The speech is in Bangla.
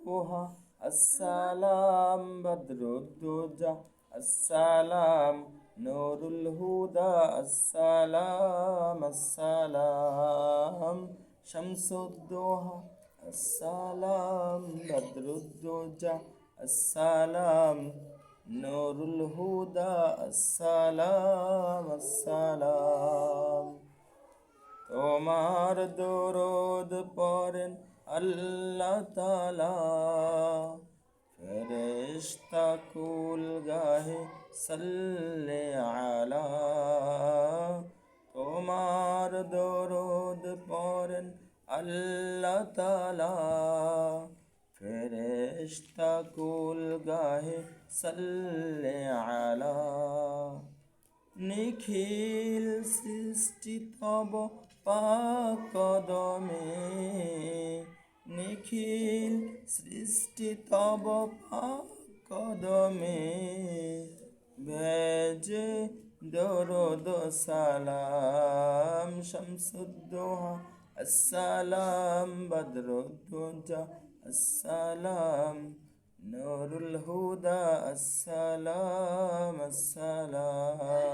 الضحى السلام بدر الدجى السلام نور الهدى السلام السلام شمس الضحى السلام بدر الدجى السلام نور الهدى السلام السلام তোমার দরুদ পড়েন আল্লাহ তাআলা ফেরেশতা কুল গাহে সাল্লে আলা তোমার দরুদ পড়েন আল্লাহ তাআলা ফেরেশতা কুল গাহে সাল্লে আলা নিখিল সৃষ্টি তব পাক কদমে নিখিল সৃষ্টি তব পাক কদমে ভেজে দরুদ সালাম শামসুদ্দোহা আসসালাম বদরুদ্দোজা আসসালাম নূরুল হুদা আসসালাম আসসালাম